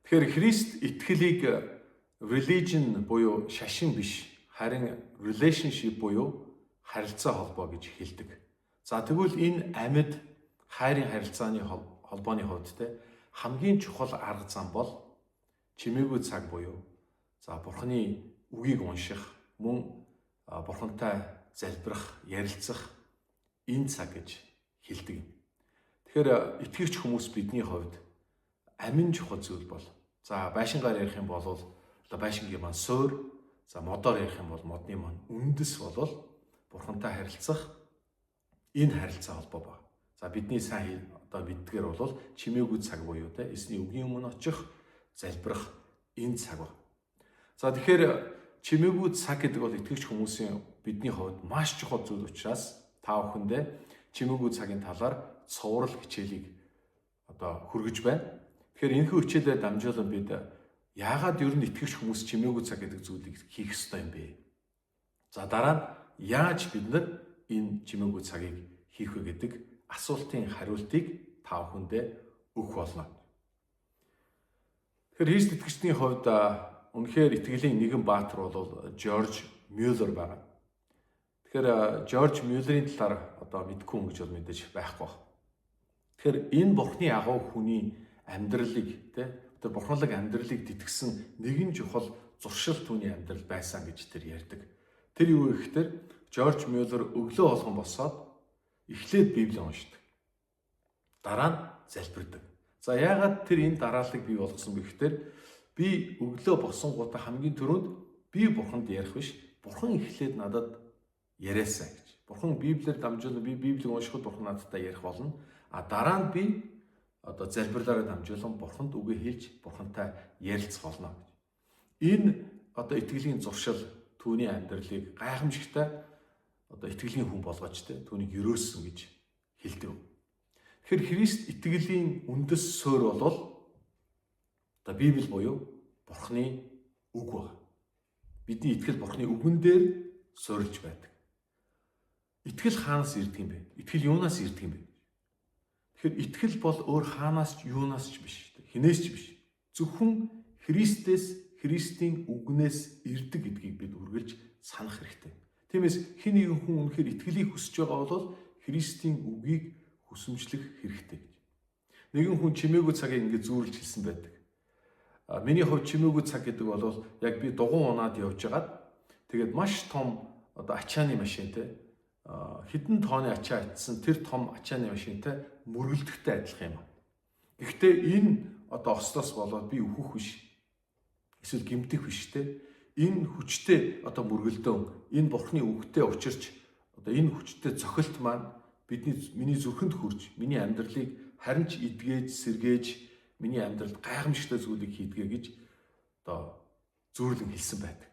Тэгэхээр Христ итгэлийг religion буюу шашин биш, харин relationship буюу харилцаа холбоо гэж хэлдэг. За тэгвэл энэ амьд хайрын харилцааны холбооны хувьд хамгийн чухал арга зам бол чимээгүй цаг буюу Бурхны үгийг унших, мөн Бурхантай залбирах, ярилцах энэ цаг гэж хэлдэг. Тэгэхээр итгэгч хүмүүс бидний хувьд амин чухал зүйл бол байшингаар ярих юм бол байшингийн маань суур, модоор ярих юм бол модны маань үндэс бол Бурхантай харилцах энэ харилцаа холбоо байна. Бидний сайн мэддгээр бол чимээгүй цаг буюу эсний үгийн өмнө очих, залбирах энэ цаг байна. Тэгэхээр чимээгүй цаг гэдэг бол итгэгч хүмүүсийн бидний хувьд маш чухал зүйл учраас та бүхэндээ чимээгүй цагийн талаар цоврал хичээлийг хүргэж байна. Тэгэхээр энэхүү хичээлээр дамжуулан бид яагаад ер нь итгэгч хүмүүс чимээгүй цаг гэдэг зүйлийг хийх ёстой юм бэ? Дараа нь яаж бид нар энэ чимээгүй цагийг хийх вэ гэдэг асуултын хариултыг та бүхэндээ өгөх болно. Тэгэхээр Христ итгэгчдийн хувьд үнэхээр итгэлийн нэгэн баатар бол Жорж Мюллер байна. Тэгэхээр Жорж Мюллерийн талаар мэдгүй хүн гэж бол мэдээж байхгүй байна. Тэгэхээр энэ Бурхны агуу хүний амьдралыг тэр бурханлаг амьдралыг тэтгэсэн нэгэн чухал зуршил түүний амьдрал байсан гэж тэр ярьдаг. Тэр юу гэхээр Жорж Мюллер өглөө болгон босоод эхлээд Библийг уншдаг. Дараа нь залбирдаг. Яагаад тэр энэ дарааллыг бий болгосон бэ гэхээр би өглөө босонгуудаа хамгийн түрүүнд би Бурханд ярих биш, Бурхан эхлээд надад яриасан гэж. Бурхан Библиэр дамжуулан би Библийг уншихад Бурхан надтай ярих болно. Дараа нь би залбирлаараа дамжуулан Бурханд үгээ хэлж Бурхантай ярилцах болно гэж. Энэ итгэлийн зуршил түүний амьдралыг гайхамшигтай итгэлийн хүн болгож түүнийг өрөөсөн гэж хэлдэг. Тэгэхээр Христ итгэлийн үндэс суурь бол Библи буюу Бурхны үг байна. Бидний итгэл Бурхны үгэн дээр суурилж байдаг. Итгэл хаанаас ирдэг юм бэ? Итгэл юунаас ирдэг юм бэ? Тэгэхээр итгэл бол өөр хаанаас ч юунаас ч биш, хинээс ч биш. Зөвхөн Христээс, Христийн үгнээс ирдэг гэдгийг бид үргэлж санах хэрэгтэй. Тиймээс хэн нэгэн хүн үнэхээр итгэлийг хүсэж байгаа бол Христийн үгийг хүсэмжлэх хэрэгтэй гэж. Нэгэн хүн чимээгүй цагийг ингээд зүүрлж хэлсэн байдаг. Миний хувьд чимээгүй цаг гэдэг бол яг би дугуй унаад явж байгаад тэгээд маш том ачааны машинтай хэдэн тооны ачаа атсан тэр том ачааны машинтай мөргөлдөхтэй адилхан юм. Гэхдээ энэ ослоос болоод би өөхөх биш. Эсвэл гэмтэх биш Энэ хүчтэй мөргөлдөөн энэ Бурхны үгтэй учирч энэ хүчтэй цохилт маань миний зүрхэнд хурж миний амьдралыг харин ч эдгээж сэргээж миний амьдралд гайхамшигтай зүйлийг хийдгээ гэж зөөрлөн хэлсэн байдаг.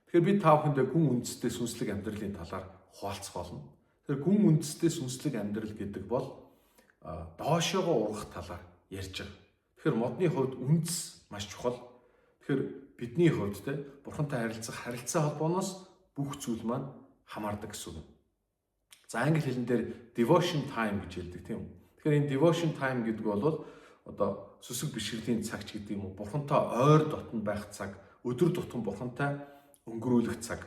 Тэгэхээр бид та бүхэндээ гүн үндэстэй сүнслэг амьдралын талаар хуваалцах болно. Тэгэхээр гүн үндэстэй сүнслэг амьдрал гэдэг бол доошоогоо урах талаар ярьж байгаа. Тэгэхээр модны хувьд үндэс маш чухал. Тэгэхээр бидний хувьд Бурхантай харилцах харилцаа холбооноос бүх зүйл маань хамаардаг гэсэн үг. Англи хэлэн дээр devotion time гэж хэлдэг тийм үү. Тэгэхээр энэ devotion time гэдэг бол сүсэг бишрэлийн цаг ч гэдэг юм уу. Бурхантай ойр дотн байх цаг, өдөр тутам Бурхантай өнгөрүүлэх цаг.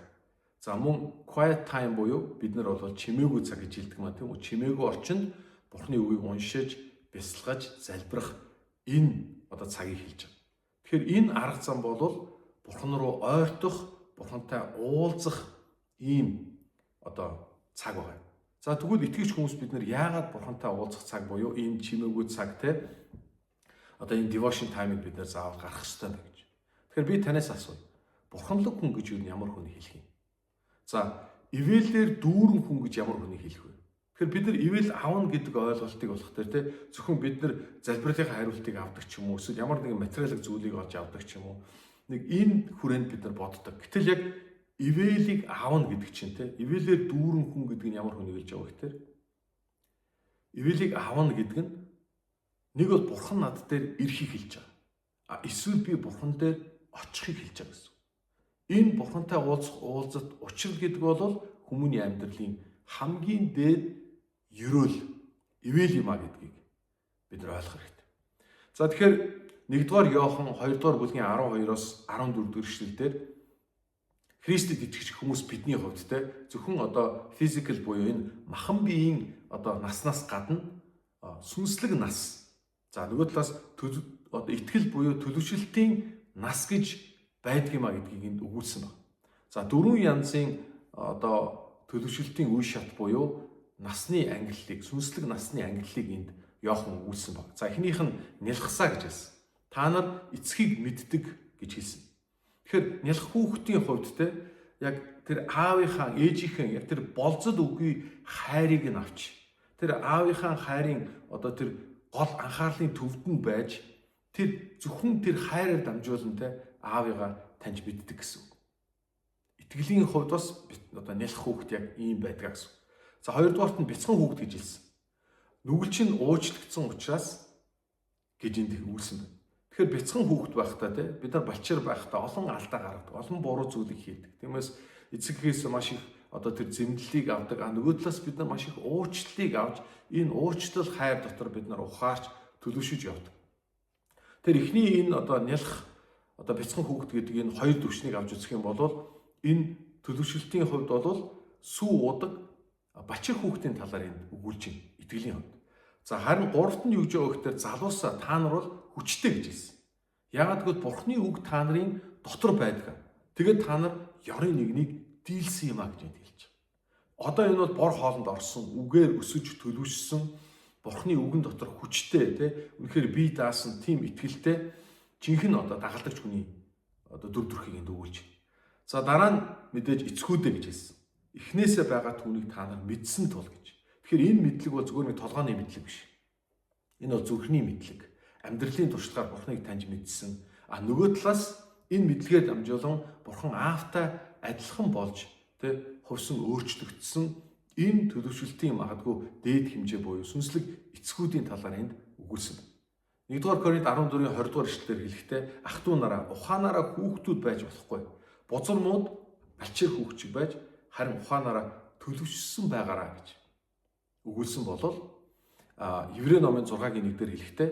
Мөн quiet time буюу бид нар бол чимээгүй цаг гэж хэлдэг маа тийм үү. Чимээгүй орчинд Бурхны үгийг уншиж, бясалгаж, залбирах энэ цагийг хэлж байгаа. Тэгэхээр энэ арга зам бол Бурхан руу ойртох, Бурхантай уулзах ийм цаг байна. Тэгвэл итгэгч хүмүүс бид нар яагаад Бурхантай уулзах цаг буюу энэ чимээгүй цаг энэ devotion time-ыг бид нар заавал гаргах ёстой байна гэж. Тэгэхээр би танаас асууя. Бурханлаг хүн гэж юу ямар хүнийг хэлэх юм? Ивэлээр дүүрэн хүн гэж ямар хүнийг хэлэх вэ? Тэгэхээр бид нар ивэл авна гэдэг ойлголтыг болох төр зөвхөн бид нар залбирлын хариултыг авдаг ч юм уу эсвэл ямар нэгэн материалын зүйлийг олж авдаг ч юм уу нэг энэ хүрээнд бид нар боддог. Гэтэл яг ивэлийг авна гэдэг чинь ивэлээр дүүрэн хүн гэдэг нь ямар хүнийг хэлж байгаа гэхээр ивэлийг авна гэдэг нь нэг бол Бурхан над дээр ирэхийг хэлж байгаа. Эсвэл би Бурхан дээр очихыг хэлж байгаа гэсэн. Энэ Бурхантай уулзалт учир гэдэг бол хүмүүний амьдралын хамгийн дээд ерөөл ивэл юм а гэдгийг бид нар ойлгох хэрэгтэй. Тэгэхээр 1-р Иохан 2-р бүлгийн 12-оос 14 дэх эшлэлдэр Христэд итгэж хүмүүс бидний хувьд зөвхөн одоо физикал буюу энэ махан биеийн одоо наснаас гадна сүнслэг нас. За нөгөө талаас одоо итгэл буюу төлөвшөлтийн нас гэж байдаг юма гэдгийг энд өгүүлсэн байна. За 4 янзын одоо төлөвшөлтийн үе шат буюу насны ангиллыг, сүнслэг насны ангиллыг энд Иохан өгүүлсэн байна. За эхнийх нь нялхсаа гэж хэлсэн. Та нар эцгийг мэддэг гэж хэлсэн. Тэгэхээр нялх хүүхдийн хувьд яг тэр аавынхаа, ээжийнхээ яг тэр болцод үгүй хайрыг нь авч тэр аавынхаа хайрын одоо тэр гол анхаарлын төвд нь байж тэр зөвхөн тэр хайраар дамжуулан аавыгаа таньж мэддэг гэсэн үг. Итгэлийн хувьд бас одоо нялх хүүхд яг ийм байдаг гэсэн. За хоёрдугаарт нь бяцхан хүүхд гэж хэлсэн. Нүгэл чинь уучлагдсан учраас гэж энд өгүүлсэн байна. Тэгэхээр бяцхан хүүхд байхдаа бид нар балчир байхдаа олон алдаа гаргадаг, олон буруу зүйлийг хийдэг. Тиймээс эцэгээс маш их одоо тэр зэмлэлийг авдаг. Нөгөө талаас бид нар маш их уучлалыг авч энэ уучлал хайр дотор бид нар ухаарч төлөвшөж явдаг. Тэр эхний энэ одоо нялх одоо бяцхан хүүхд гэдэг энэ хоёр төвшнийг авч үзэх юм бол энэ төлөвшөлтийн хувьд бол сүү удаг балчир хүүхдийн талаар энд өгүүлж байна итгэлийн хувьд. За харин гуравт нь юу гэж байгаа гэхээр залуусаа та нар бол хүчтэй гэж хэлсэн. Яагаад гэвэл Бурхны үг та нарын дотор байдаг. Тэгээд та нар ёрын нэгнийг дийлсэн юм а гэж хэлж байгаа. Одоо энэ бол бор хоолнд орсон, үгээр өсөж төлөвшсөн Бурхны үгэн дотор хүчтэй үнэхээр бие даасан тийм итгэлтэй жинхэнэ одоо дагалдагч хүний одоо дүр төрхийг энд өгүүлж байна. За дараа нь мэдээж эцгүүдээ гэж хэлсэн. Эхнээсээ байгаа түүнийг та нар мэдсэн тул гэж. Тэгэхээр энэ мэдлэг бол зөвхөн нэг толгойн мэдлэг биш. Энэ бол зүрхний мэдлэг. Амьдралын туршлагаар Бурхныг таньж мэдсэн. Нөгөө талаас энэ мэдлэгээр дамжуулан Бурхан аавтай адилхан болж хувьсан өөрчлөгдсөн энэ төлөвшөлтийн магадгүй дээд хэмжээ буюу сүнслэг эцгүүдийн талаар энд өгүүлсэн. 1-р Коринт 14-ийн 20-р эшлэлээр хэлэхдээ ах トゥ нараа ухаанаараа хүүхдүүд байж болохгүй. Бузар мууд балчир хүүхчиг байж харин ухаанаараа төлөвшсөн байгаараа гэж өгүүлсэн болол Еврей номын 6-гийн 1-дэр хэлэхдээ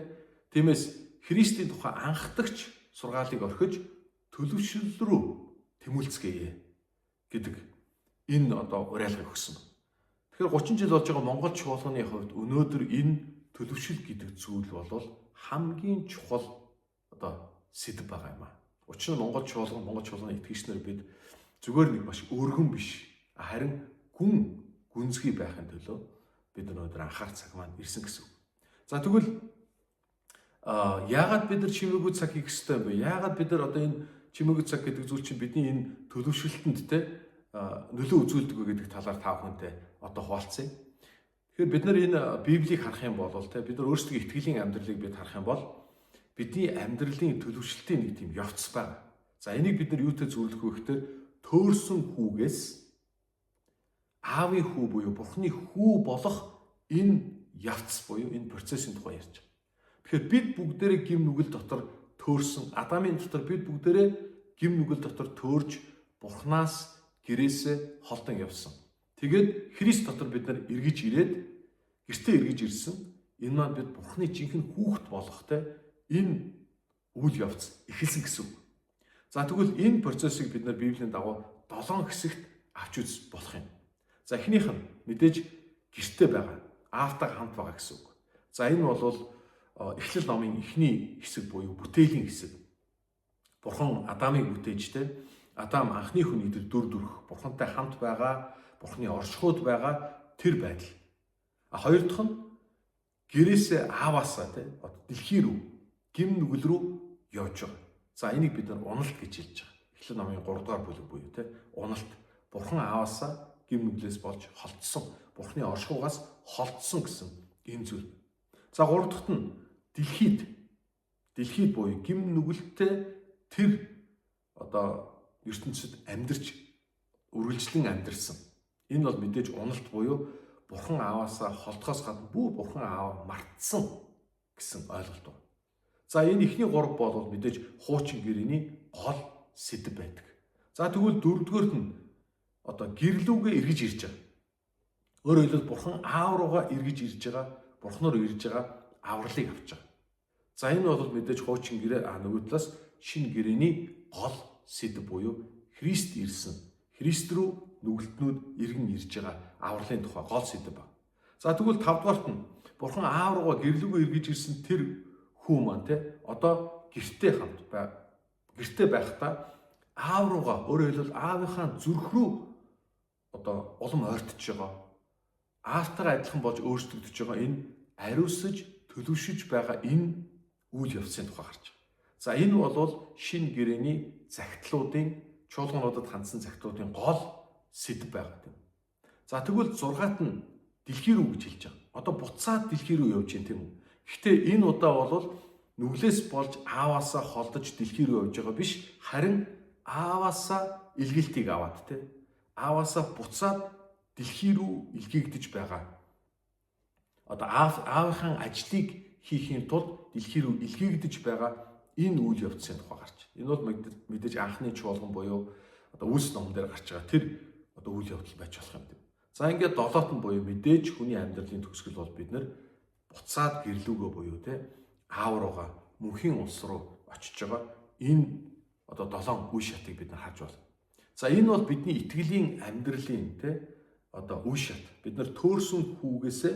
тиймээс Христийн тухай анхдагч сургаалыг орхиж төлөвшил рүү тэмүүлцгээе гэдэг энэ одоо уриалгыг өгсөн. Тэгэхээр 30 жил болж байгаа Монгол чуулганы хувьд өнөөдөр энэ төлөвшил гэдэг зүйл бол хамгийн чухал одоо сэдэв байгаа юм аа. Учир нь Монгол чуулганы итгэгчнэр бид зүгээр нэг маш өргөн биш харин гүнзгий байхын төлөө бид өнөөдөр анхаарал цаг маань ирсэн гэсэн үг. За тэгвэл яагаад бид нар чимээгүй цаг хийх ёстой юм бэ? Яагаад бид нар одоо энэ чимээгүй цаг гэдэг зүйл чинь бидний энэ төлөвшөлтөнд нөлөө үзүүлдэг вэ гэдэг талаар та бүхэнтэй одоо хуваалцъя. Тэгэхээр бид нар энэ Библийг харах юм бол бид нар өөрсдөө итгэлийн амьдралыг бид харах юм бол бидний амьдралын төлөвшөлтийн нэг тийм явц байна. За энийг бид нар юутай зөвлөх вэ гэхээр төөрсөн хүүгээс аавын хүү буюу Бурхны хүү болох энэ явц буюу энэ процессын тухай ярьж байгаа. Тэгэхээр бид бүгдээрээ гим нүгэл дотор төөрсөн Адамын дотор бид бүгдээрээ гим нүгэл дотор төөрж Бурхнаас гэрээсээ холдон явсан. Тэгээд Христ дотор бид нар эргэж ирээд гэртээ эргэж ирсэн. Энэ маань бид Бурхны жинхэнэ хүүхэд болохтой энэ үйл явц эхэлсэн гэсэн үг. За тэгвэл энэ процессыг бид нар Библийн дагуу 7 хэсэгт авч үзэх болох юм. За эхнийх нь мэдээж гэртээ байгаа, аавтай хамт байгаа гэсэн үг. За энэ бол Эхлэл номын эхний хэсэг буюу бүтээлийн хэсэг. Бурхан Адамыг бүтээжтэй. Адам анхны хүний дүр төрх, Бурхантай хамт байгаа, Бурханы оршихуйд байгаа тэр байдал. Хоёр дахь нь гэрээсээ ааваасаа дэлхий рүү, гим нүгэл рүү явж байгаа. За энийг бид нар уналт гэж хэлж байгаа. Эхлэл номын 3 дугаар бүлэг буюу уналт. Бурхан ааваасаа гим нүглээс болж холдсон, Бурханы оршихуйгаас холдсон гэсэн энэ зүйл. За гурав дахь нь дэлхийд буюу гим нүгэлтэй тэр одоо ертөнцид амьдарч үргэлжлэн амьдарсан. Энэ бол мэдээж уналт буюу Бурхан ааваасаа холдохоос гадна бүр Бурхан аав мартсан гэсэн ойлголт байна. За энэ ихний 3 бол мэдээж хуучин гэрээний гол сэдэв байдаг. За тэгвэл дөрөвдүгээрт нь одоо гэрлүүгээ эргэж ирж байгаа. Өөрөөр хэлбэл Бурхан аав руугаа эргэж ирж байгаа, Бурхноор ирж байгаа авралыг авч байгаа. За энэ бол мэдээж хуучин гэрээ нөгөө талаас шинэ гэрээний гол сэдэв буюу Христ ирсэн. Христ рүү нүгэлтнүүд иргэн ирж байгаа авралын тухай гол сэдэв ба. За тэгвэл 5 дугаарт нь Бурхан аав руугаа гэрлүүгөө эргэж ирсэн тэр хүү маань одоо гэртээ байхдаа аав руугаа өөрөөр хэлбэл аавынхаа зүрх рүү одоо улам ойртож байгаа. Аавтайгаа адилхан болж өөрчлөгдөж байгаа энэ ариусж төлөвшөж байгаа энэ үйл явцын тухай гарч байгаа. За энэ бол шинэ гэрээний захидлуудын чуулгануудад хандсан захидлуудын гол сэдэв байгаа юм. За тэгвэл 6-ат нь дэлхий рүү гэж хэлж байгаа. Одоо буцаад дэлхий рүү явж байна тийм үү? Гэхдээ энэ удаа бол нүглээс болж ааваасаа холдож дэлхий рүү явж байгаа биш, харин ааваасаа илгээлтийг аваад ааваасаа буцаад дэлхий рүү илгээгдэж байгаа. Одоо аавынхаа ажлыг хийхийн тулд дэлхий рүү илгээгдэж байгаа энэ үйл явцын тухай гарч. Энэ бол мэдээж анхны чуулган буюу одоо Үлс номон дээр гарч байгаа тэр одоо үйл явдал байж болох юм. За ингээд 7-т нь буюу мэдээж хүний амьдралын төгсгөл бол бид нар буцаад гэрлүүгөө буюу аав руугаа мөнхийн улс руу очиж байгаа. Энэ одоо 7 үе шатыг бид нар харж байна. За энэ бол бидний итгэлийн амьдралын одоо үе шат. Бид нар төөрсөн хүүгээсээ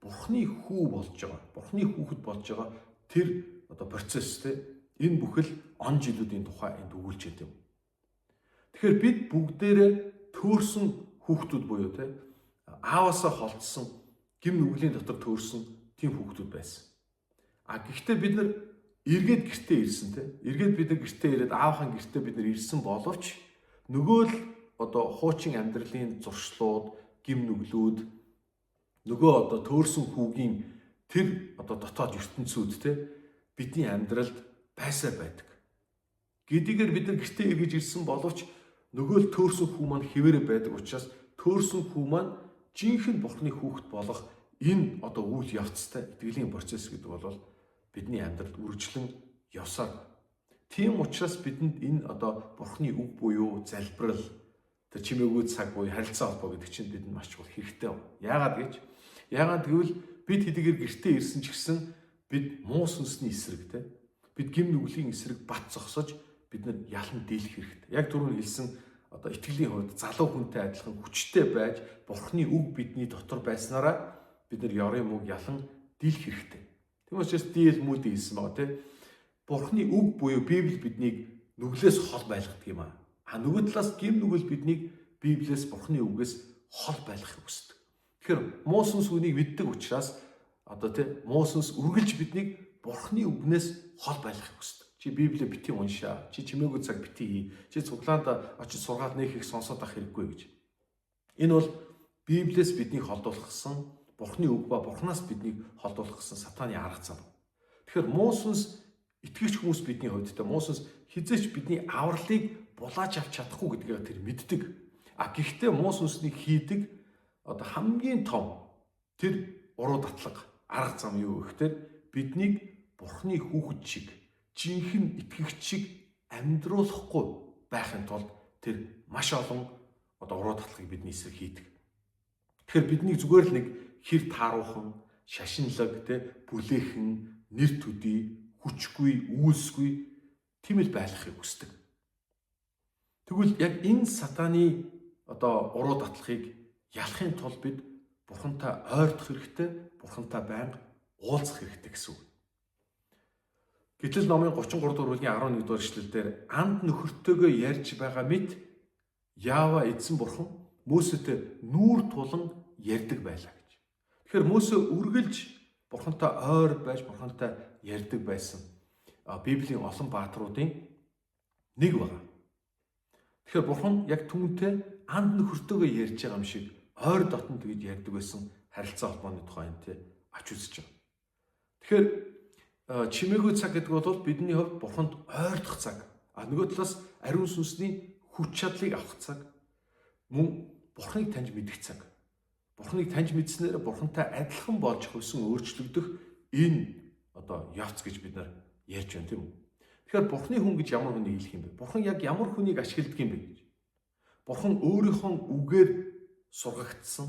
Бурхны хүү болж байгаа. Бурхны хүүхэд болж байгаа тэр одоо процесс энэ бүхэл он жилүүдийн тухай энд өгүүлж байдаг юм. Тэгэхээр бид бүгдээрээ төөрсөн хүүхдүүд буюу ааваасаа холдсон гим нүглийн дотор төөрсөн тийм хүүхдүүд байсан. Гэхдээ бид нар эргээд гэртээ ирсэн эргээд бид нар гэртээ ирээд аавынхаа гэртээ бид нар ирсэн боловч нөгөө л одоо хуучин амьдралын зуршлууд, гим нүглүүд нөгөө одоо төөрсөн хүүгийн тэр одоо дотоод ертөнцүүд бидний амьдралд байсаар байдаг. Гэдгээр бид нар гэртээ эргэж ирсэн боловч нөгөө л төөрсөн хүү маань хэвээрээ байдаг учраас төөрсөн хүү маань жинхэнэ Бурхны хүүхэд болох энэ одоо үйл явцтай итгэлийн процесс гэдэг бол бидний амьдралд үргэлжлэн явсаар. Тийм учраас бидэнд энэ одоо Бурхны үг буюу залбирал, тэр чимээгүй цаг буюу харилцаа холбоо гэдэг чинь бидэнд маш чухал хэрэгтэй байна. Яагаад гэвэл бид хэдийгээр гэртээ ирсэн ч гэсэн бид муу сүнсний эсрэг бид гим нүглийн эсрэг бат зогсож бид нар ялан дийлэх хэрэгтэй. Яг түрүүн хэлсэн одоо итгэлийн хувьд залуу хүнтэй адилхан хүчтэй байж Бурхны үг бидний дотор байснараа бид нар ёрын мөг ялан дийлэх хэрэгтэй. Тийм учраас дийл мүүд хэлсэн байгаа Бурхны үг буюу Библи биднийг нүглээс хол байлгадаг юм аа. Нөгөө талаас гим нүгэл биднийг Библиэс Бурхны үгээс хол байлгахыг хүсдэг. Тэгэхээр муу сүнс үнийг мэддэг учраас одоо муу сүнс үргэлж биднийг Бурхны үгнээс хол байлгахыг хүсдэг. Чи Библийг бити уншаа, чи чимээгүй цаг бити хий, чи цуглаанд очиж сургаал нэг их сонсоод ах хэрэггүй гэж. Энэ бол Библиэс биднийг холдуулсан, Бурхны үг ба Бурханаас биднийг холдуулсан сатааны арга зам. Тэгэхээр муу сүнс итгэгч хүмүүс бидний хувьд муу сүнс хизээч бидний авралыг булааж авч чадахгүй гэдгээ тэр мэддэг. Гэхдээ муу сүнснийг хийдэг одоо хамгийн том тэр уруу татлага арга зам юу гэхээр биднийг Бурхны хүүхэд шиг жинхэнэ итгэгч шиг амьдруулахгүй байхын тулд тэр маш олон одоо уруу татлагыг бидний эсрэг хийдэг. Тэгэхээр бидний зүгээр л нэг хэр тааруулхан, шашинлаг, бүлээхэн, нэр төдий, хүчгүй, үйлсгүй тийм л байлгахыг хүсдэг. Тэгвэл яг энэ сатааны одоо уруу татлагыг ялахын тулд бид Бурхантай ойртох хэрэгтэй, Бурхантай байнга уулзах хэрэгтэй гэсэн үг. Гэтэл номын 33 дугаар бүлгийн 11 дугаар эшлэлдэр анд нөхөртөөгөө ярьж байгаа мэт Яава эзэн Бурхан Мөсөд нүүр тулан ярьдаг байлаа гэж. Тэгэхээр Мөсө үргэлж Бурхантай ойр байж Бурхантай ярьдаг байсан Библийн олон баатруудын нэг байна. Тэгэхээр Бурхан яг түүнтэй анд нөхөртөөгөө ярьж байгаа юм шиг ойр дотн тэгж ярьдаг байсан харилцаа холбооны тухай ач үзэж байгаа. Тэгэхээр чимээгүй цаг гэдэг бол бидний хувьд Бурханд ойртох цаг. Нөгөө талаас ариун сүнсний хүч чадлыг авах цаг. Мөн Бурханыг таньж мэдэх цаг. Бурханыг таньж мэдснээр Бурхантай адилхан болж хөвсөн өөрчлөгдөх энэ одоо явц гэж бид нар ярьж байна тийм үү. Тэгэхээр Бурханы хүн гэж ямар хүнийг хэлэх юм бэ? Бурхан яг ямар хүнийг ашигладаг юм бэ гэж. Бурхан өөрийнхөө үгээр сургагдсан,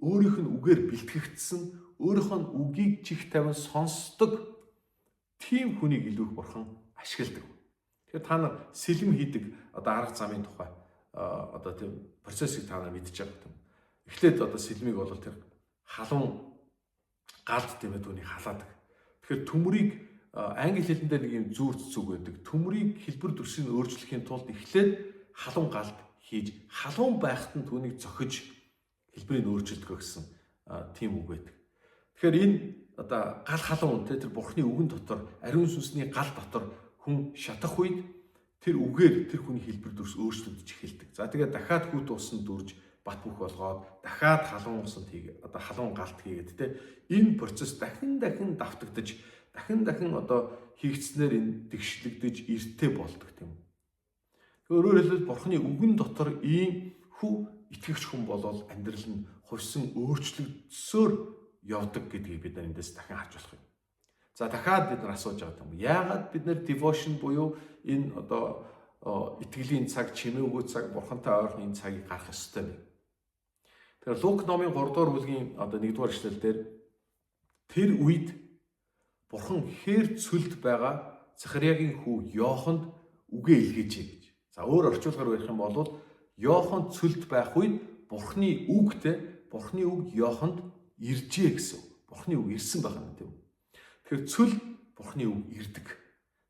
өөрийнх нь үгээр бэлтгэгдсэн, өөрийнхөө үгийг чих тавин сонсдог тийм хүнийг илүү их бурхан ашигладаг. Тэгэхээр та нар сэлэм хийдэг одоо арга замын тухай одоо тийм процессыг та нар мэдчихэж байгаа юм. Эхлээд одоо сэлмийг бол тэр халуун галд тийм түүнийг халаадаг. Тэгэхээр төмрийг англи хэлэндээ нэг юм зүүрт зүг байдаг. Төмрийг хэлбэр төрсийг өөрчлөхийн тулд эхлээд халуун галд хийж халуун байхад нь түүнийг зохиж хэлбэрийг өөрчилдөг гэсэн тийм үг байдаг. Тэгэхээр энэ одоо гал халуун тэр бурхны үгэн дотор ариун сүнсний гал дотор хүн шатах үед тэр үгээр тэр хүний хэлбэр төрс өөрчлөгдөж эхэлдэг. За тэгээд дахиад хүүт усан дүрж бат бөх болгоод дахиад халуун усанд одоо халуун галт хийгээд те энэ процесс дахин давтагдаж дахин одоо хийгдснээр энэ тэгшлэгдэж эртээ болдог тийм. Өөрөөр хэлбэл бурхны үгэн дотор ийм хүү итгэгч хүн болол амьдрал нь хувьсан өөрчлөгдсөөр явдаг гэдгийг бид эндээс дахин харж болох юм. За дахиад бид нар асууж байгаа юм. Яагаад бид нар devotion буюу энэ одоо итгэлийн цаг, чимээгүй цаг, бурхантай ойрхон энэ цагийг гаргах ёстой юм. Тэгэхээр Лук номын 3 дугаар бүлгийн одоо 1-р эшлэл дээр тэр үед бурхан хээр цөлд байгаа Захариягийн хүү Йоханд үгээ илгээжээ гэж. За өөр орчуулгаар ярих юм бол Йохан цөлд байх үед бурхны үг Йоханд иржээ гэсэн. Бурхны үг ирсэн байгаа юм тийм. Тэгэхээр цөл бурхны үг ирдэг.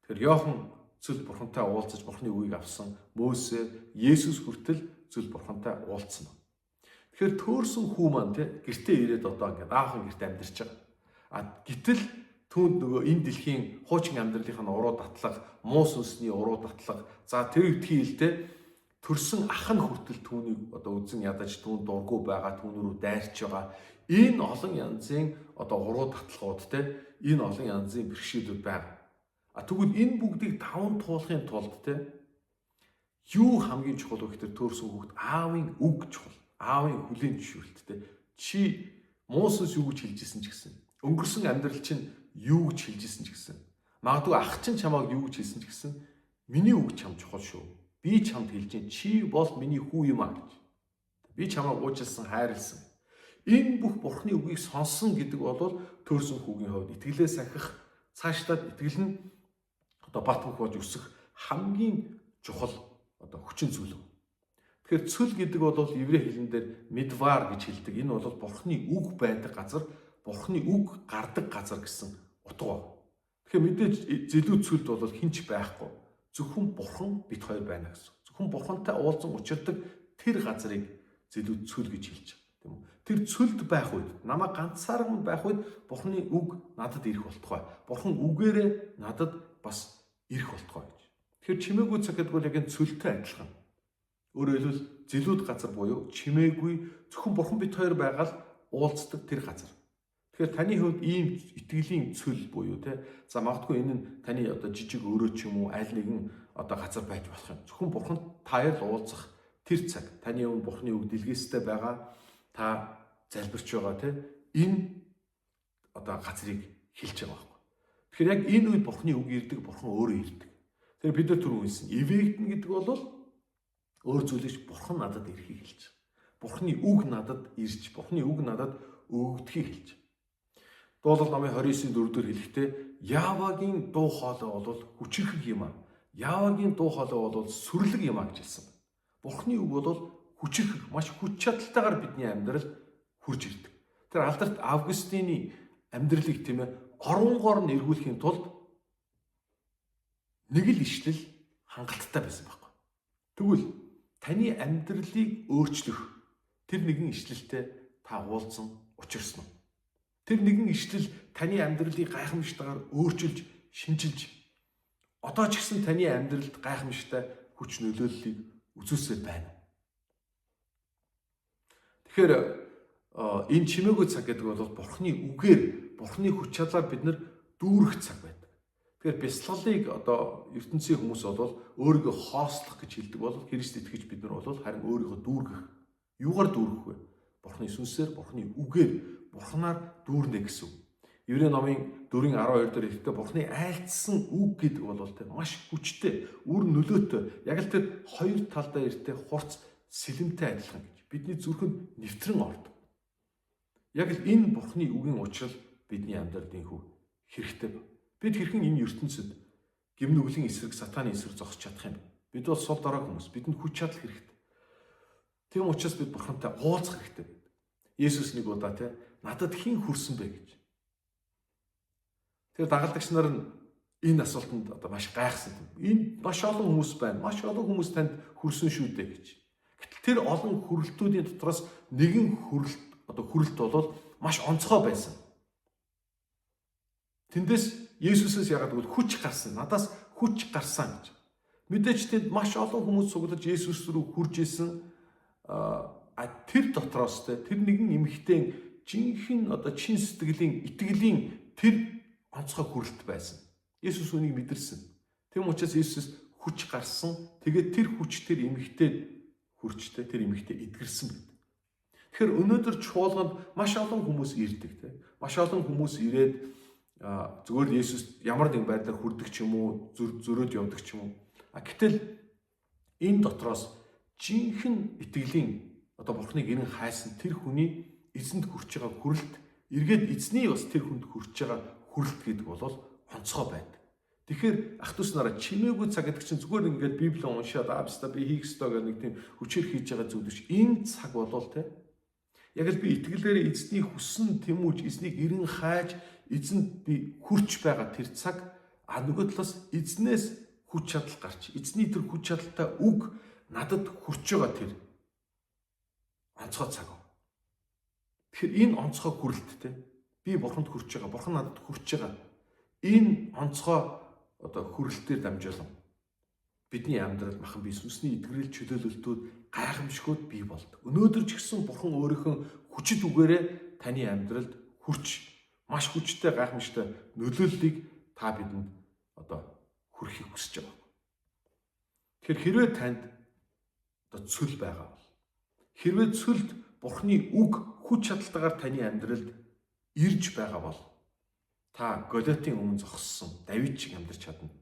Тэгэхээр Йохан цөл бурхантай уулзаж бурхны үгийг авсан. Мөсе, Есүс хүртэл цөл бурхантай уулзсан. Тэгэхээр төөрсөн хүү маань гэртээ ирээд одоо ингээд аахан гэртээ амьдарч байгаа. Гэтэл түүнд нөгөө энэ дэлхийн хуучин амьдралынхаа уруу татлага, муу сүнсний уруу татлага. За тэр үтгийн хэлтэй төрсөн ах нь хүртэл түүнийг одоо үзэн ядаж түүнд дургүй байгаа, түүн рүү дайрч байгаа. Энэ олон янзын одоо уруу татлагууд энэ олон янзын бэрхшээлүүд байна. Тэгвэл энэ бүгдийг даван туулахын тулд юу хамгийн чухал вэ гэхээр төөрсөн хүүхд аавын үг чухал. Аавын хүлийн зөвшөөрөлт чи муу сүнс юу гэж хэлжсэн ч гэсэн, өнгөрсөн амьдрал чинь юу гэж хэлжсэн ч гэсэн, магадгүй ах чинь чамайг юу гэж хэлсэн ч гэсэн миний үг чам чухал шүү. Би чамд хэлж чинь чи бол миний хүү юм аа гэж. Би чамайг уучлсан, хайрлсан. Энэ бүх бурхны үгийг сонсон гэдэг бол төөрсөн хүүгийн хувьд итгэлээ сахих, цаашлаад итгэл нь одоо бат бөх болж өсөх хамгийн чухал одоо хүчин зүйл. Тэгэхээр цөл гэдэг бол еврей хэлнээр медвар гэж хэлдэг. Энэ бол бурхны үг байдаг газар, бурхны үг гардаг газар гэсэн утга байна. Тэгэхээр мэдээж зэлүү цөлд бол хинч байхгүй. Зөвхөн бурхан бит хоёр байна гэсэн. Зөвхөн бурхантай уулзсан учирдаг тэр газрыг зэлүү цөл гэж хэлж байгаа тийм үү. Тэр цөлд байх үед, намайг ганцаархан байх үед бурхны үг надад ирэх болтугай. Бурхан үгээрээ надад бас ирэх болтугай гэж. Тэгэхээр чимээгүй цаг гэдэг бол яг энэ цөлтэй адилхан. Өөрөөр хэлбэл зэлүүд газар буюу чимээгүй зөвхөн бурхан бит хоёр байгаад уулздаг тэр газар. Тэгэхээр таны хувьд ийм итгэлийн цөл буюу за магадгүй энэ нь таны одоо жижиг өрөө ч юм уу аль нэгэн одоо газар байж болох юм. Зөвхөн бурхан таяр уулзах тэр цаг таны өмнө бурхны үг дэлгээстэй байгаа та залбирч байгаа энэ одоо газрыг хэлж байгаа байхгүй. Тэгэхээр яг энэ үед бурхны үг ирдэг, бурхан өөрөө ирдэг. Тэгэхээр бид нар түрүү хэлсэн эвэгдэн гэдэг бол өөр зүйлээс бурхан надад ирэхийг хэлж байгаа. Бурхны үг надад ирж, бурхны үг надад өгдөхийг хэлж байгаа. Дуулал номын 29-4-дөр хэлэхдээ Явагийн дуу хоолой бол хүчрхэг юм аа. Явагийн дуу хоолой бол сүрлэг юм аа гэж хэлсэн. Бурхны үг бол хүчрхэг, маш хүч чадалтайгаар бидний амьдрал хурж ирдэг. Тэр алдарт Августины амьдралыг оронгоор нь эргүүлэхийн тулд нэг л ишлэл хангалттай байсан байхгүй. Тэгвэл таны амьдралыг өөрчлөх тэр нэгэн ишлэлтэй та уулзсан учирсан. Тэр нэгэн ишлэл таны амьдралыг гайхамшигтайгаар өөрчилж, шинжилж одоо ч гэсэн таны амьдралд гайхамшигтай хүч нөлөөллийг үзүүлсээр байна. Тэгэхээр энэ чимээгүй цаг гэдэг бол бурхны үгээр, бурхны хүч чадлаар бид нар дүүрэх цаг байдаг. Тэгэхээр бясалгалыг одоо ертөнцийн хүмүүс бол өөрийгөө хоослох гэж хэлдэг бол Христ итгэж бид нар бол харин өөрийгөө дүүргэх. Юугаар дүүргэх вэ? Бурхны сүнсээр, бурхны үгээр, бурхнаар дүүрнэ гэсэн. Еврей номын 4:12 дээр хэлэхдээ бурхны айлтсан үг гэдэг бол маш хүчтэй, үр нөлөөтэй. Яг л тэр хоёр талдаа иртэй хурц сэлэмтэй адилхан гэж. Бидний зүрхэнд нэвтрэн ордог. Яг л энэ бурхны үгийн учрал бидний амьдралд энхүү хэрэгтэй байна. Бид хэрхэн энэ ертөнцид гимнүглийн эсрэг, сатааны эсрэг зогсож чадах юм бэ? Бид бол сул дорой хүмүүс. Бидэнд хүч чадал хэрэгтэй. Тийм учраас бид Бурхантай уулзах хэрэгтэй. Есүс нэг удаа надад хэн хүрсэн бэ гэж. Тэр дагалдагч нар нь энэ асуултанд одоо маш гайхсан. Энд маш олон хүмүүс байна. Маш олон хүмүүс танд хүрсэн шүү дээ гэж. Гэтэл тэр олон хүрэлтүүдийн дотроос нэгэн хүрэлт бол маш онцгой байсан. Тэндээс Есүсээс яагаад гэвэл хүч гарсан. Надаас хүч гарсан гэж. Мэдээж тэнд маш олон хүмүүс цуглаж Есүс рүү хурж исэн. Тэр дотроос тэр нэгэн эмэгтэй жинхэнэ чин сэтгэлийн итгэлийн тэр онцгой хүрэлт байсан. Есүс үнийг мэдэрсэн. Тэм учраас Есүс хүч гарсан. Тэгээд тэр хүч тэр эмэгтэйд хүрчтэй тэр эмэгтэй эдгэрсэн гэдэг. Тэгэхээр өнөөдөр чуулганд маш олон хүмүүс ирдэг. Маш олон хүмүүс ирээд зүгээр Есүс ямар нэгэн байдлаар хүрдэг ч юм уу, зөрөөд явдаг ч юм уу. Гэтэл энэ дотроос жинхэнэ итгэлийн Бурхныг ирэн хайсан тэр хүний эзэнд хүрч байгаа хүрэлт, эргээд эзний бас тэр хүнд хүрч байгаа хүрэлт гэдэг бол онцгой байдаг. Тэгэхээр ах トゥ уснараа чимээгүй цаг гэдэг чинь зүгээр ингээд Библийг уншаад би хийх ёстой гэх нэг тийм хүчээр хийж байгаа зүйл биш. Энэ цаг болвол яг л би итгэлээрээ эзний хүссэн тэмүүлж, эзнийг ирэн хайж, эзэнд би хүрч байгаа тэр цаг нөгөө талаас эзнээс хүч чадал гарч, эзний тэр хүч чадалтай үг надад хүрч байгаа тэр онцгой цаг. Тэгэхээр энэ онцгой хүрэлттэй би Бурханд хүрч байгаа, Бурхан надад хүрч байгаа. Энэ онцгой хүрэлтээр дамжуулан бидний амьдрал махан бие сүнсний эдгэрэл чөлөөлөлтүүд гайхамшгууд бий болдог. Өнөөдөр ч гэсэн Бурхан өөрийнхөө хүчит үгээрээ таны амьдралд маш хүчтэй гайхамшигтай нөлөөллийг та бидэнд хүрхийг хүсэж байгаа. Тэгэхээр хэрвээ танд цөл байгаа бол, хэрвээ цөлд Бурханы үг хүч чадалтайгаар таны амьдралд ирж байгаа бол та Голиотын өмнө зогссон Давид шиг амьдарч чадна.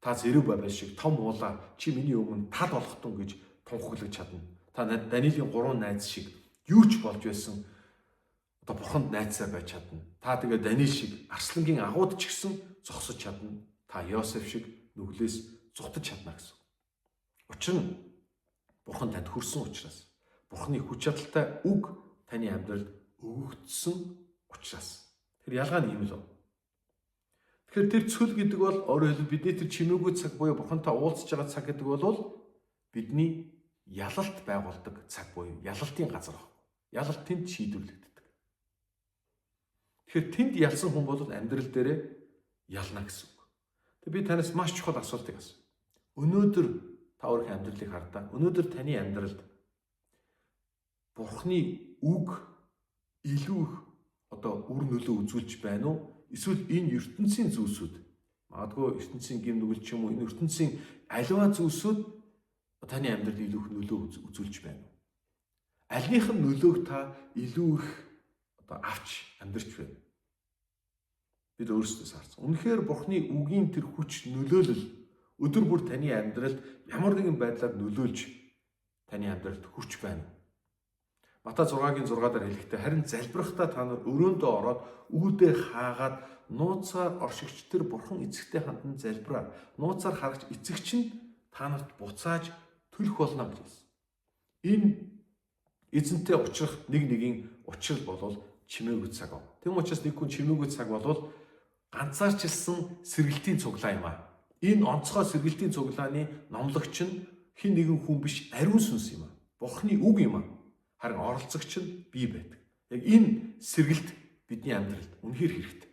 Та Зерубабел шиг том уулаа чи миний өмнө тал болгохтун гэж тунхаглаж чадна. Та Даниэлийн 3 найз шиг юу ч болж байсан Бурханд найзсаа байж чадна. Та тэгээ Даниэл шиг арслангийн агууд ч гэсэн зогсож чадна. Та Йосеф шиг нүглээс зутаж чадна гэсэн. Учир нь Бурхан танд хүрсэн учраас, Бурханы хүч чадалтай үг таны амьдралд өгөгдсөн учраас. Тэр ялгаа нь юм л. Тэгэхээр тэр цөл гэдэг бол өөрөөр хэлбэл бидний тэр чимээгүй цаг буюу Бурхантай уулзж байгаа цаг гэдэг бол бидний ялалт байгуулдаг цаг буюу ялалтын газар баг. Ялалт тэнд шийдвэрлэгддэг. Тэгэхээр тэнд ялсан хүн бол амьдрал дээрээ ялна гэсэн үг. Тэг би танаас маш чухал асуултыг асууя. Өнөөдөр та өөрийнхөө амьдралыг хардаа. Өнөөдөр таны амьдралд Бурханы үг илүү их үр нөлөө үзүүлж байна уу? Эсвэл энэ ертөнцийн зүйлсүүд, магадгүй ертөнцийн гим нүгэл ч юм уу, энэ ертөнцийн аливаа зүйлсүүд таны амьдралд илүү их нөлөө үзүүлж байна уу? Альных нь нөлөөг та илүү их авч амьдрч байна. Бид өөрсдөөс харсан. Үнэхээр Бурханы үгийн тэр хүч нөлөөлөл өдөр бүр таны амьдралд ямар нэгэн байдлаар нөлөөлж таны амьдралд хүрч байна. Матай 6-гийн 6-аар хэлэхдээ харин залбирахдаа та нар өрөөндөө ороод үүдээ хаагаад нууцаар оршигч тэр Бурхан эцэгтэй хандан залбираа. Нууцаар харагч эцэгч нь та нарт буцааж төлөх болно гэж хэлсэн. Энэ эзэнтэй уулзах нэгний учрал болвол чимээгүй цаг. Тэм учраас нэг хүн чимээгүй цаг болвол ганцаарчилсан сэргэлтийн цуглаа юм аа. Энэ онцгой сэргэлтийн цуглааны номлогч нь хин нэгэн хүн биш, ариун сүнс юм аа. Бурханы үг юм аа. Харин оролцогч нь бий байдаг. Яг энэ сэргэлт бидний амьдралд үнэхээр хэрэгтэй.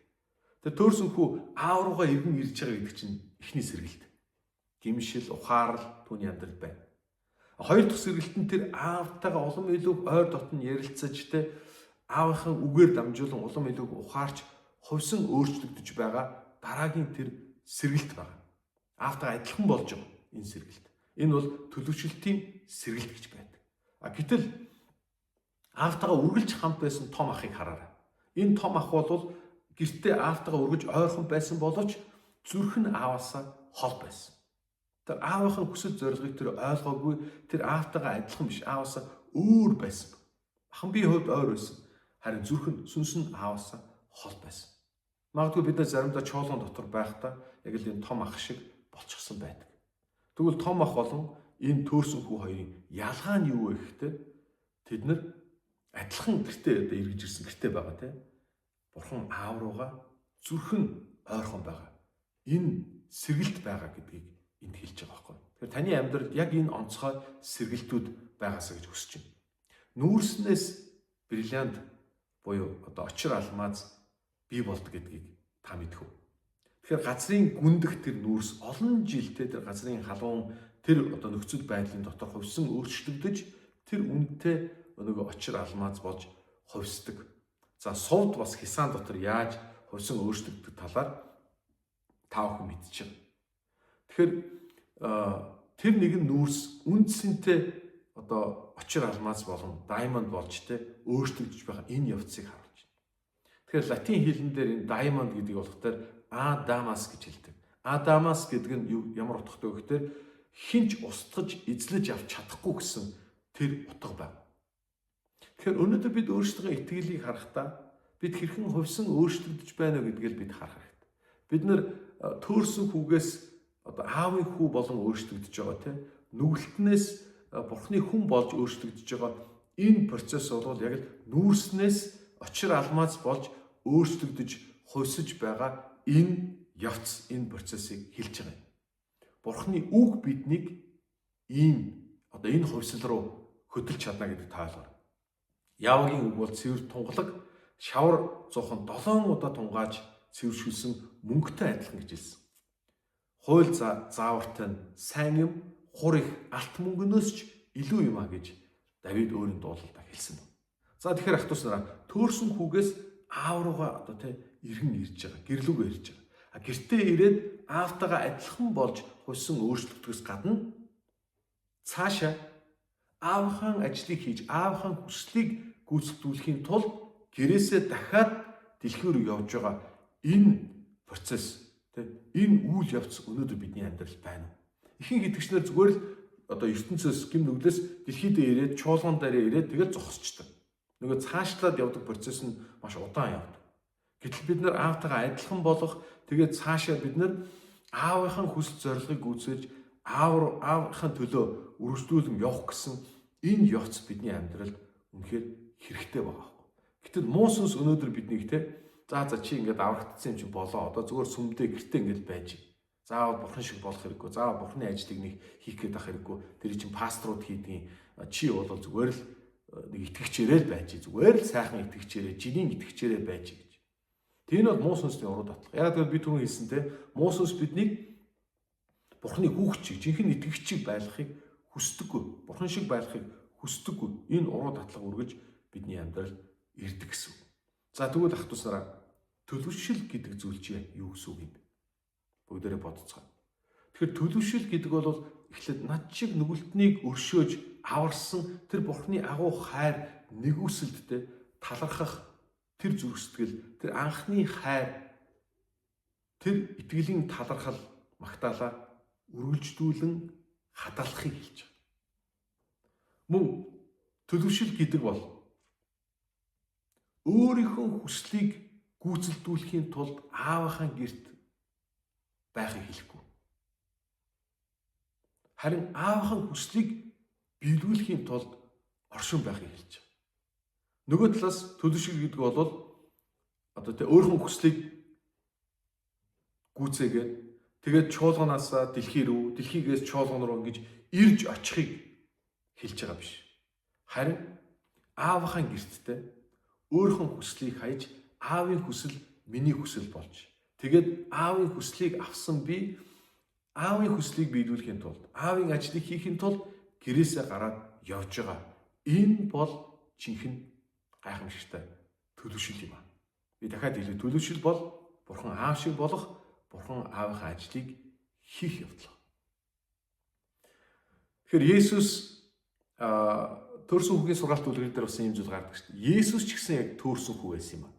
Тэр төөрсөн хүү аав руугаа иргэн ирж байгаа гэдэг чинь эхний сэргэлт. Гимшил, ухаарл түүний амьдралд байна. Хоёр дахь сэргэлт нь тэр аавтайгаа улам илүү ойр дотн ярилцаж аавынхаа үгээр дамжуулан улам илүү ухаарч хувьсан өөрчлөгдөж байгаа дараагийн тэр сэргэлт байна. Аавтайгаа адилхан болж байгаа энэ сэргэлт. Энэ бол төлөвшөлтийн сэргэлт гэж байдаг. Гэтэл аавтайгаа үргэлж хамт байсан том ахыг хараарай. Энэ том ах бол гэртээ аавтайгаа үргэлж ойрхон байсан боловч зүрх нь ааваасаа хол байсан. Тэр аавынхаа хүсэл зорилгыг тэр ойлгоогүй, тэр аавтайгаа адилхан биш, ааваасаа өөр байсан. Махан бие хувьд ойр байсан. Харин зүрх нь сүнс нь ааваасаа хол байсан. Магадгүй бид заримдаа чоолгон дотор байхдаа яг л энэ том ах шиг болчихсон байдаг. Тэгвэл том ах болон энэ төөрсөн хүү хоёрын ялгаа нь юу вэ гэхдээ тэд нар адилхан гэртээ эргэж ирсэн гэртээ байгаа тийм. Бурхан аав руугаа зүрхэн ойрхон байгаа. Энэ сэргэлт байгаа гэдгийг энд хэлж байгаа байхгүй. Тэгэхээр таны амьдралд яг энэ онцгой сэргэлтүүд байгаасаа гэж хүсэж байна. Нүүрснээс бриллиант буюу очир алмаз бий болдог гэдгийг та мэдэх үү? Тэгэхээр газрын гүндэх тэр нүүрс олон жилдээ тэр газрын халуун тэр нөхцөл байдлын дотор хувьсан өөрчлөгдөж тэр үнэтэй нөгөө очир алмаз болж хувьсдаг. За сувд бас хисаан дотор яаж хувьсан өөрчлөгдөх талаар та бүхэн мэдчихэв. Тэгэхээр тэр нэгэн нүүрс үндсэнтэй очир алмаз болон даймонд болж өөрчлөгдөж байгаа энэ явцыг харуулж байна. Тэгэхээр латин хэлэн дээр энэ даймонд гэдэг болохоор адамас гэж хэлдэг. Адамас гэдэг нь ямар утгатай вэ гэхээр хинч устгаж эзлэж авч чадахгүй гэсэн тэр утга байна. Тэгэхээр өнөөдөр бид өөрсдөө итгэлийг харахтаа бид хэрхэн хувьсан өөрчлөгдөж байна гэдгийг бид харах хэрэгтэй. Бид нэр төөрсөн хүүгээс аавын хүү болон өөрчлөгдөж байгаа тийм нүгэлтнээс бурхны хүн болж өөрчлөгдөж байгаа энэ процесс бол яг л нүүрснээс очир алмаз болж өөрчлөгдөж хувьсж байгаа энэ явц энэ процессыг хэлж байгаа юм. Бурхны үг биднийг энэ хувьсэл руу хөдөлж чадна гэдэг таалгаар. Явгийн үг бол цэвэр тунгалаг шавар зуухан 7 удаа тунгааж цэвэршүүлсэн мөнгөтэй адилхан гэж хэлсэн. Хууль заавартай нь сайн юм хур их алт мөнгөнөөс ч илүү юм а гэж Давид өөрийн дуулалдаа хэлсэн. За тэгэхээр ах トゥ нараа төөрсөн хүүгээс аав руугаа иргэн ирж байгаа, гэрлүүгээ ирж байгаа. Гэртээ ирээд аавтайгаа адилхан болж хувьсан өөрчлөгдөхөөс гадна цаашаа аавынхаа ажлыг хийж аавынхаа хүслийг гүйцэтгүүлэхийн тулд гэрээсээ дахиад дэлхий рүү явж байгаа энэ процесс энэ үйл явц өнөөдөр бидний амьдралд байна. Ихэнх итгэгчнэр зүгээр л ертөнцөөс гим нүглээс дэлхийд ирээд чуулган дээр ирээд тэгэл зогсчдаг. Нөгөө цаашлаад явдаг процесс нь маш удаан явдаг. Гэтэл бид нар аавтайгаа адилхан болох тэгээд цаашаа бид нар аавынхаа хүсэл зорилгыг гүйцээж аавынхаа төлөө үргэлжлүүлэн явах гэсэн энэ явц бидний амьдралд үнэхээр хэрэгтэй байгаа байхгүй. Гэтэл муу сүнс өнөөдөр биднийг за чи ингээд аврагдсан юм чи болоо. Одоо зүгээр сүмдээ гэртээ ингээд байж. Заавал бурхан шиг болох хэрэггүй. Заавал бурханы ажлыг нэг хийх гээд ах хэрэггүй. Тэр чинь пасторууд хийдгийн чи бол зүгээр л нэг итгэгчээрээ л байж. Зүгээр л сайхан итгэгчээрээ, жинийн итгэгчээрээ байж гэж. Тэр нь бол муу сүнсний уруу татлах. Яг тэр би түрүүн хэлсэн муу сүнс биднийг бурханы хүүхчийг, жинхэнэ итгэгчийг байлгахыг хүсдэггүй. Бурхан шиг байлгахыг хүсдэггүй. Энэ уруу татлага үргэж бидний амьдрал ирдэг гэсэн. За тэгвэл ах トゥ нараа төлөвшил гэдэг зүйл чи юу гэсэн үг юм бэ? Бүгдээрээ бодцгоо. Тэгэхээр төлөвшил гэдэг бол эхлээд над шиг нүгэлтнийг өршөөж аварсан тэр бурхны агуу хайр нэгүсэлдтэй талархах тэр зүрх сэтгэл, тэр анхны хайр, тэр итгэлийн талархал магтаалаа үргэлжлүүлэн хадгалахыг хэлж байгаа. Мөн төлөвшил гэдэг бол өөрийнхөө хүслийг гүйцэлдүүлэхийн тулд аавынхаа гэрт байхыг хэлэхгүй. Харин аавынхаа хүслийг биелүүлэхийн тулд оршин байхыг хэлж байгаа. Нөгөө талаас төлөвшил гэдэг бол өөрийнхөө хүслийг гүйцээгээд тэгээд чуулганаасаа дэлхий рүү, дэлхийгээс чуулган руу ингэж ирж очихыг хэлж байгаа биш. Харин аавынхаа гэрттэй өөрийнхөө хүслийг хайж аавын хүсэл миний хүсэл болж тэгээд аавын хүслийг авсан би аавын хүслийг биелүүлэхийн тулд аавын ажлыг хийхин тулд гэрээсээ гараад явж байгаа. Энэ бол жинхэнэ гайхамшигтай төлөвшил юм аа. Би дахиад хэлээ, төлөвшил бол бурхан аав шиг болох, бурхан аавынхаа ажлыг хийх явдал. Тэгэхээр Есүс төрсөн хүүгийн сургаалт үлгэр дээр бас юм зүйл гардаг шүү дээ. Есүс ч гэсэн яг төрсөн хүү байсан юм аа.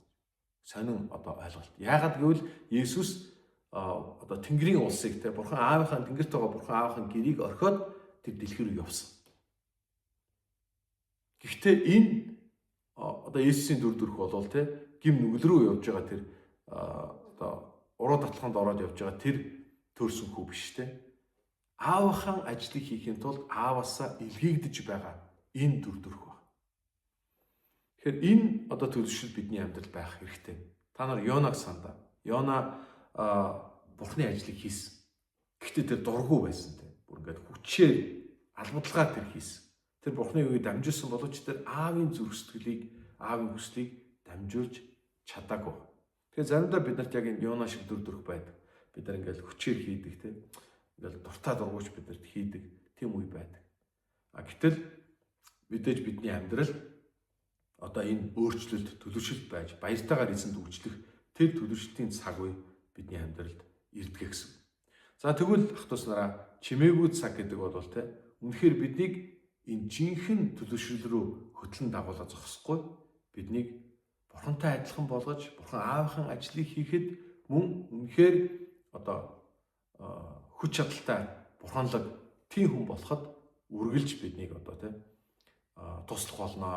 Сонин ойлголт. Яагаад гэвэл Есүс Тэнгэрийн улсыг бурхан аавынхаа тэнгэрт байгаа бурхан аавынхаа гэрийг орхиод тэр дэлхий рүү явсан. Гэхдээ энэ Есүсийн дүр төрх болвол гим нүгэл рүү явж байгаа тэр одоо уруу татлаханд ороод явж байгаа тэр төрсөн хүү биш те. Аавынхаа ажлыг хийхин тулд ааваасаа илгээгдэж байгаа энэ дүр төрх байна. Тэгэхээр энэ одоо төлөвшил бидний амьдрал байх хэрэгтэй. Та нар Йонаг сандаа. Йона Бурхны ажлыг хийсэн. Гэхдээ тэр дургүй байсан те. Бүр ингээд хүчээр албадлагаар тэр хийсэн. Тэр Бурхны үгийг дамжуулсан боловч тэр аавын зүрх сэтгэлийг, аавын хүслийг дамжуулж чадаагүй. Тэгэхээр заримдаа бид нарт яг энэ Йона шиг дүр төрх байдаг. Бид нар ингээд хүчээр хийдэг те. Ингээд дуртай дургуйч бид нарт хийдэг тийм үе байдаг. Гэтэл мэдээж бидний амьдрал одоо энэ өөрчлөлт төлөвшөлт байж баяртайгаар эзэнд үйлчлэх тэр төлөвшөлтийн цаг үе бидний амьдралд ирдэг гэсэн. За тэгвэл ах トゥ уснараа чимээгүй цаг гэдэг бол те үнэхээр биднийг энэ жинхэнэ төлөвшил рүү хөтлөн дагуулж зогсохгүй биднийг Бурхантай адилхан болгож Бурхан аавынхаа ажлыг хийхэд мөн үнэхээр одоо хүч чадалтай бурханлаг тийм хүн болоход үргэлж биднийг одоо те туслах болно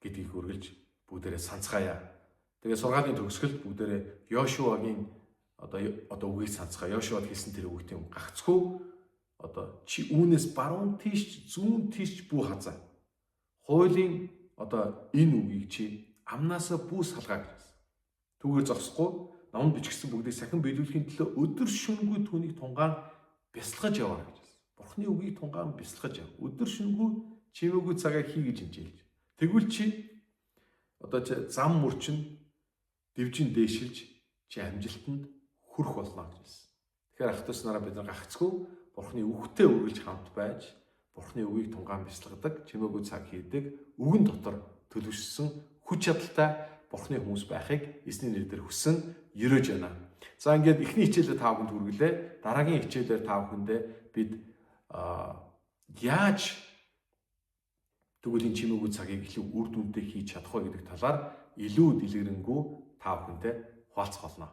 гэдгийг үргэлж бүгдээрээ санацгаая. Тэгээ сургаалын төгсгөлд бүгдээрээ Йошуагийн одоо үгийг санацгаа. Йошуад хэлсэн тэр үг тийм гагцхүү одоо чи үүнээс баруун тийш зүүн тийш бүү хазаа. Хуулийн одоо энэ үгийг чи амнаасаа бүү салгаа гэсэн. Түүгээр зогсохгүй номд бичигдсэн бүгдийг сахин биелүүлэхийн төлөө өдөр шөнөгүй түүнийг тунгаан бясалгаж яваа гэж байна. Бурхны үгийг тунгаан бясалгаж яв. Өдөр шөнөгүй чимээгүй цагаа хий гэж хэмжээлж. Тэгвэл чи одоо зам мөрчин дэвжин дээшилж чи амжилтанд хүрэх болно гэж байна. Тэгэхээр ах トゥ уснараа бид нар гагцгүй Бурхны үгтэй үргэлж хамт байж Бурхны үгийг тунгаан бясалгадаг, чимээгүй цаг хийдэг, үгэн дотор төлөвшсөн хүч чадалтай Бурхны хүмүүс байхыг эзний нэрээр хүссэн ерөөж байна. За ингээд эхний хичээлээр та бүхэнд хүргэлээ. Дараагийн хичээлээр та бүхэндээ бид яаж тэгвэл энэ чимээгүй цагийг илүү үр дүнтэй хийж чадах вэ гэдэг талаар илүү дэлгэрэнгүй та бүхэндээ хуваалцах болно.